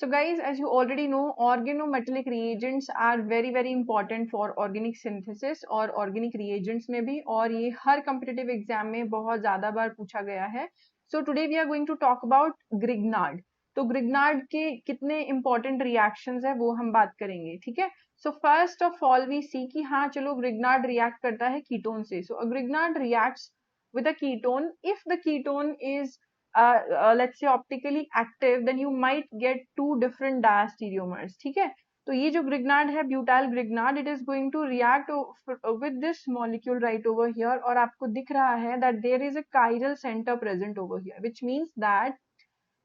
So guys, as you already know, organometallic reagents are very important for organic synthesis और organic reagents में भी, और ये हर competitive exam में बहुत ज़्यादा बार पूछा गया है. So today we are going to talk about Grignard. तो Grignard के कितने important reactions है वो हम बात करेंगे, ठीक है. So first of all we see कि हाँ चलो Grignard react करता है ketone से. So a Grignard reacts with a ketone if the ketone is let's say optically active, then you might get two different diastereomers. ठीक है. तो ये जो Grignard है, butyl Grignard, it is going to react with this molecule right over here, और आपको दिख रहा है that there is a chiral center present over here, which means that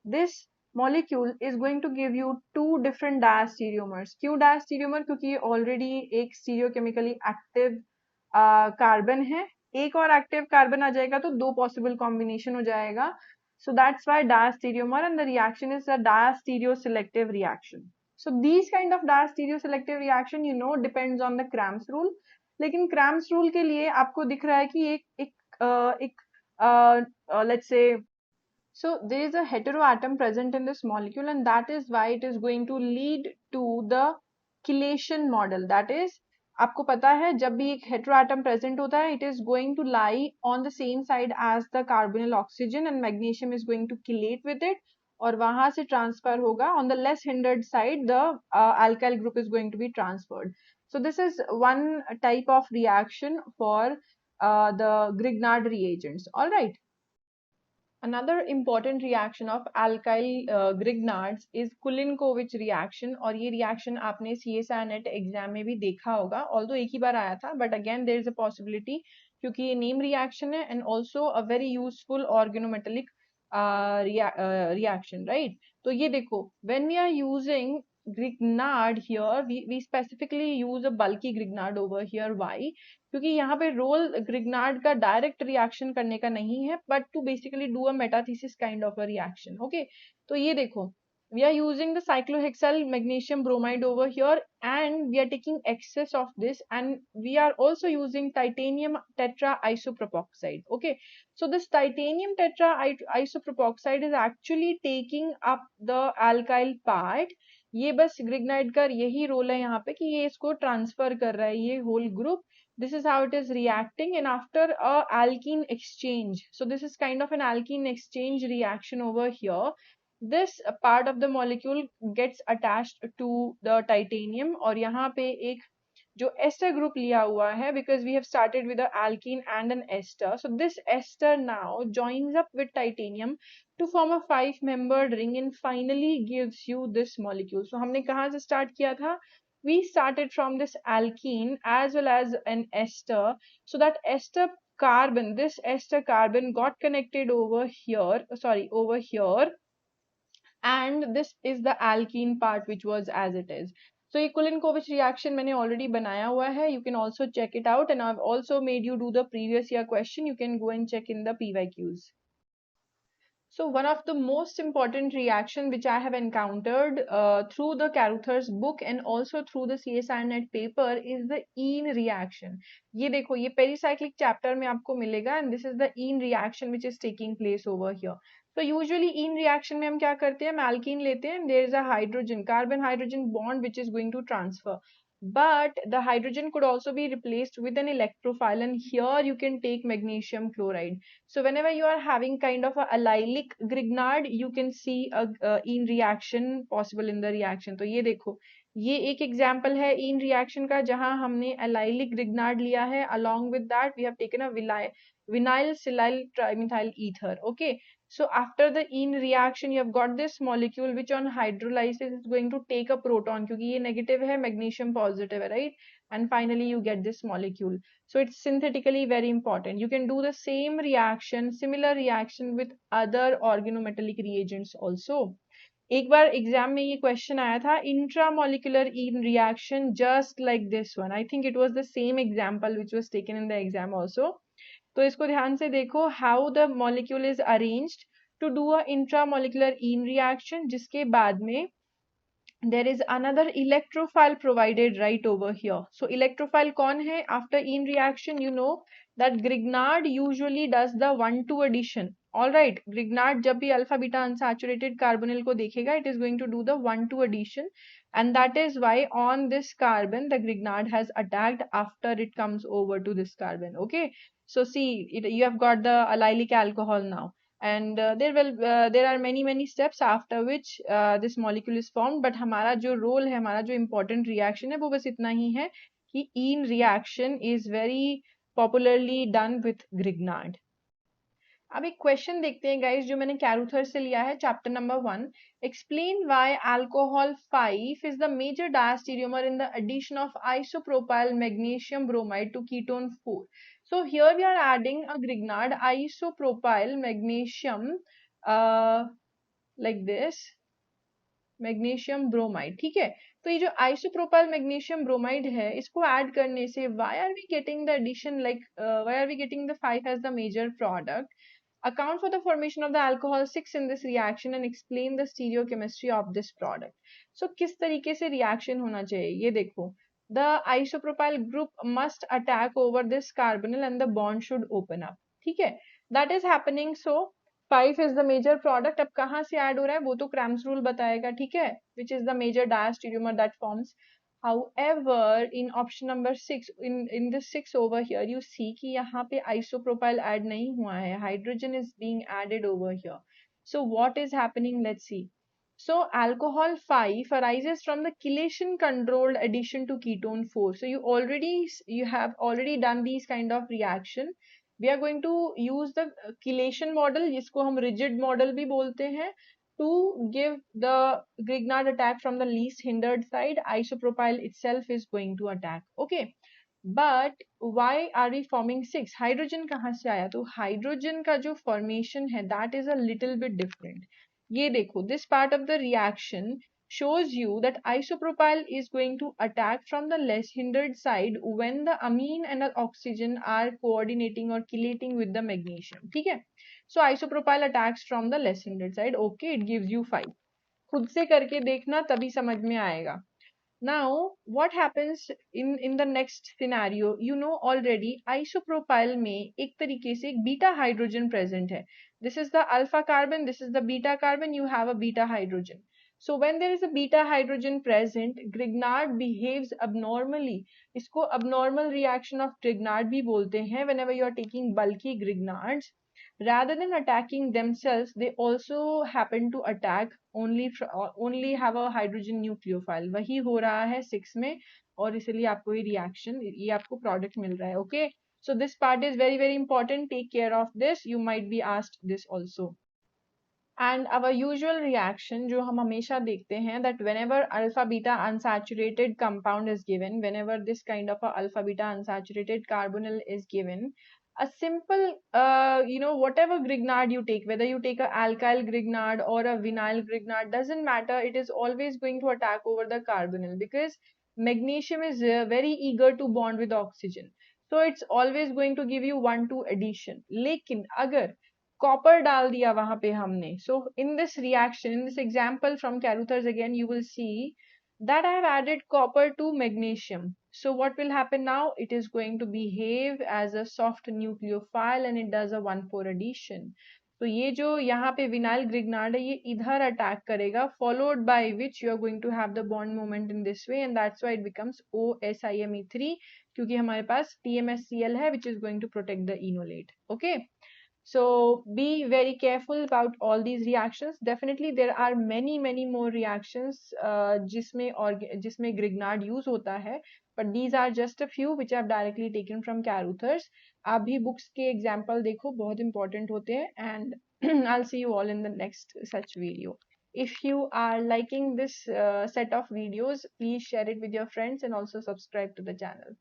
this molecule is going to give you two different diastereomers. क्यों diastereomer? क्योंकि ये already एक stereochemically active carbon है. एक और एक्टिव कार्बन आ जाएगा तो दो पॉसिबल कॉम्बिनेशन हो जाएगा. So that's why diastereomer, and the reaction is a diastereoselective reaction. So these kind of diastereoselective reaction, you know, depends on the Cramp's rule. लेकिन Cramp's rule के लिए आपको दिख रहा है कि let's say, so there is a heteroatom present in this molecule, and that is why it is going to lead to the chelation model. That is, आपको पता है जब भी एक हेटेरोएटम प्रेजेंट होता है, it is going to lie on the same side as the carbonyl oxygen, and magnesium is going to chelate with it, और वहां से ट्रांसफर होगा on the less hindered side, the alkyl group is going to be transferred. So this is one type of reaction for the Grignard reagents. All right. Another important reaction of alkyl Grignards is Kulinkovich reaction, और ये reaction आपने CSIRNET exam में भी देखा होगा, although एक ही बार आया था, but again there is a possibility क्योंकि ये name reaction है and also a very useful organometallic reaction, right? तो ये देखो, when we are using Grignard here, we specifically use a bulky Grignard over here. Why? क्योंकि यहाँ पे role Grignard का डायरेक्ट रिएक्शन करने का नहीं है, but to basically do a metathesis kind of a reaction. Okay, तो ये देखो, we are using the cyclohexyl magnesium bromide over here, and we are taking excess of this, and we are also using titanium tetra isopropoxide. Okay, so this titanium tetra isopropoxide is actually taking up the alkyl part. ये बस Grignard का यही role है यहाँ पे कि ये इसको ट्रांसफर कर रहा है, ये whole group. This is how it is reacting, and after a alkene exchange, so this is kind of an alkene exchange reaction over here, this part of the molecule gets attached to the titanium, और यहाँ पे एक जो ester group लिया हुआ है, because we have started with an alkene and an ester, so this ester now joins up with titanium to form a 5-membered ring and finally gives you this molecule. So हमने कहाँ से start किया था? We started from this alkene as well as an ester, so that ester carbon, this ester carbon got connected over here, over here, and this is the alkene part which was as it is. So ये Kulinkovich reaction मैंने already बनाया हुआ है, you can also check it out, and I've also made you do the previous year question. You can go and check in the PYQs. So one of the most important reaction which I have encountered through the Carruthers book and also through the CSIRNET paper is the ene reaction. ये देखो, ये pericyclic chapter में आपको मिलेगा, and this is the ene reaction which is taking place over here. So usually ene reaction में हम क्या करते हैं, हम alkene लेते हैं, and there is a hydrogen, carbon hydrogen bond which is going to transfer. But the hydrogen could also be replaced with an electrophile, and here you can take magnesium chloride. So whenever you are having kind of a allylic Grignard, you can see a ene reaction possible in the reaction. तो ये देखो, ये एक example है ene reaction का जहां हमने allylic Grignard लिया है. Along with that we have taken a vinyl silyl trimethyl ether. Okay, so after the ene reaction you have got this molecule which on hydrolysis is going to take a proton, क्योंकि ये negative है, magnesium positive है, right? And finally you get this molecule. So it's synthetically very important. You can do the same reaction, similar reaction with other organometallic reagents also. एक बार exam में ये question आया था, intramolecular ene reaction just like this one. I think it was the same example which was taken in the exam also. तो इसको ध्यान से देखो, how the molecule is arranged to do a intramolecular ene reaction, जिसके बाद में there is another electrophile provided right over here. So electrophile कौन है? After ene reaction, you know that Grignard usually does the 1,2 addition all right, Grignard जब भी alpha beta unsaturated carbonyl को देखेगा, it is going to do the 1,2 addition, and that is why on this carbon the grignard has attacked after it comes over to this carbon. Okay, so see you have got the allylic alcohol now, and there are many steps after which this molecule is formed, but हमारा जो role है, हमारा जो important reaction है, वो बस इतना ही है कि ene reaction is very popularly done with grignard. अब एक क्वेश्चन देखते हैं गाइस, जो मैंने कैरूथर से लिया है, chapter number 1. Explain why alcohol 5 is the major diastereomer in the addition of isopropyl magnesium bromide to ketone 4. So here we are adding a grignard isopropyl magnesium like this magnesium bromide. ठीक है, तो ये जो isopropyl magnesium bromide है, इसको add करने से why are we getting the addition, like why are we getting the 5 as the major product. Account for the formation of the alcohol 6 in this reaction and explain the stereochemistry of this product. So किस तरीके से reaction होना चाहिए, ये देखो. The isopropyl group must attack over this carbonyl and the bond should open up. ठीक है, that is happening. So 5 is the major product. अब कहाँ से add हो रहा है वो तो क्रैम्स रूल बताएगा. ठीक है, which is the major diastereomer that forms. However, in option number 6, in this 6 over here, you see कि यहाँ पे isopropyl add नहीं हुआ है. Hydrogen is being added over here. So what is happening? Let's see. So alcohol 5 arises from the chelation controlled addition to ketone 4. So you have already done these kind of reaction. We are going to use the chelation model, जिसको हम rigid model भी बोलते हैं, to give the Grignard attack from the least hindered side. Isopropyl itself is going to attack. Okay, but why are we forming 6? Hydrogen कहाँ से आया? तो hydrogen का जो फॉर्मेशन है, that is a little bit different. ये देखो, this part of the reaction shows you that isopropyl is going to attack from the less hindered side when the amine and the oxygen are coordinating or chelating with the magnesium. ठीक है, so isopropyl attacks from the less hindered side. Okay, it gives you 5. खुद से करके देखना, तभी समझ में आएगा. Now what happens in the next scenario? You know already isopropyl में एक तरीके से एक beta hydrogen present है. This is the alpha carbon, this is the beta carbon, you have a beta hydrogen. So when there is a beta hydrogen present, Grignard behaves abnormally. इसको abnormal reaction of Grignard भी बोलते हैं. Whenever you are taking bulky Grignards, rather than attacking themselves, they also happen to attack only have a hydrogen nucleophile. वही हो रहा है 6 में, और इसलिए आपको ये reaction, ये आपको product मिल रहा है. Okay, so this part is very important. Take care of this. You might be asked this also. And our usual reaction जो हम हमेशा देखते हैं, that whenever alpha beta unsaturated compound is given, whenever this kind of a alpha beta unsaturated carbonyl is given, a simple whatever grignard you take, whether you take a alkyl grignard or a vinyl grignard, doesn't matter, it is always going to attack over the carbonyl because magnesium is very eager to bond with oxygen, so it's always going to give you 1,2 addition. लेकिन अगर copper डाल दिया वहां पे हमने, so in this reaction, in this example from Caruthers again, you will see that I have added copper to magnesium. So what will happen now? It is going to behave as a soft nucleophile and it does a 1,4 addition. तो ये जो यहाँ पे vinyl grignard है, ये इधर attack करेगा, followed by which you are going to have the bond moment in this way, and that's why it becomes OSIME3, क्योंकि हमारे पास TMSCl है, which is going to protect the enolate. Okay, so be very careful about all these reactions. Definitely there are many more reactions जिसमें Grignard use होता है, but these are just a few which I have directly taken from Caruthers. आप भी books के example देखो, बहुत important होते हैं, and I'll see you all in the next such video. If you are liking this set of videos, please share it with your friends and also subscribe to the channel.